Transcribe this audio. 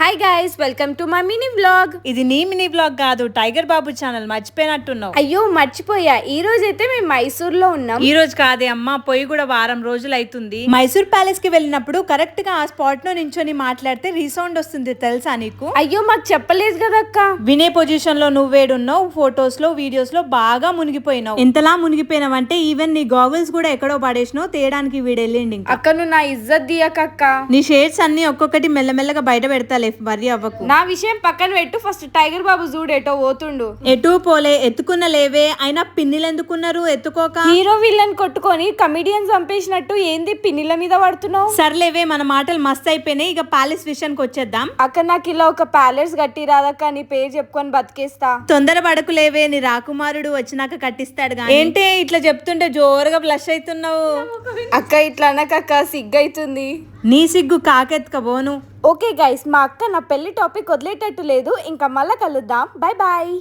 Hi guys, welcome to my mini vlog. ఇది నీ mini vlog కాదు, టైగర్ బాబు channel. మర్చిపోయినట్టున్నావు. అయ్యో మర్చిపోయా. ఈ రోజు అయితే మేము మైసూర్ లో ఉన్నాం. ఈ రోజు కాదే అమ్మా, పోయి కూడా వారం రోజులు అవుతుంది. మైసూర్ ప్యాలెస్ కి వెళ్ళినప్పుడు కరెక్ట్ గా ఆ స్పాట్ లో నించొని మాట్లాడితే రీసౌండ్ వస్తుంది, తెలుసా నీకు? అయ్యో మాకు చెప్పలేదు కదక్క. వినే పొజిషన్ లో నువ్వేడున్నావు, ఫొటోస్ లో వీడియోస్ లో బాగా మునిగిపోయినావు. ఎంతలా మునిగిపోయినావు అంటే ఈవెన్ నీ గాగుల్స్ కూడా ఎక్కడో పడేసినావు, తేడానికి వీడెళ్ళిండి. అక్క నువ్వు నా ఇజ్జత్ దియకక్క. నీ షేడ్స్ అన్ని ఒక్కొక్కటి మెల్లమెల్లగా బయట పెడతా, వర్రీ అవ్వకు. నా విషయం పక్కన పెట్టు, ఫస్ట్ టైగర్ బాబు చూడు ఎటో పోతుండు. ఎటు పోలే, ఎత్తుకున్న లేవే. అయినా పిన్నిలు ఎందుకున్నారు ఎత్తుకోక? హీరో విల్లన్ కొట్టుకొని కమిడియన్ చంపేసినట్టు ఏంది పిన్నిల మీద పడుతున్నావు? సర్లేవే, మన మాటలు మస్తు అయిపోయినాయి. ఇక ప్యాలెస్ విషయానికి వచ్చేద్దాం. అక్క నాకు ఇలా ఒక ప్యాలెస్ కట్టి రాదక్క, నీ పేరు చెప్పుకొని బతికేస్తా. తొందర పడకులేవే, నీ రాకుమారుడు వచ్చినాక కట్టిస్తాడు. ఏంటే ఇట్లా చెప్తుంటే జోరుగా బ్లష్ అవుతున్నావు? అక్క ఇట్లా అనకక్క, సిగ్గైతుంది. నీ సిగ్గు కాకెత్తుకబోను. ఓకే గైస్, మా అక్క నా పెళ్లి టాపిక్ వదిలేటట్టు లేదు. ఇంకా మళ్ళా కలుద్దాం. Bye bye.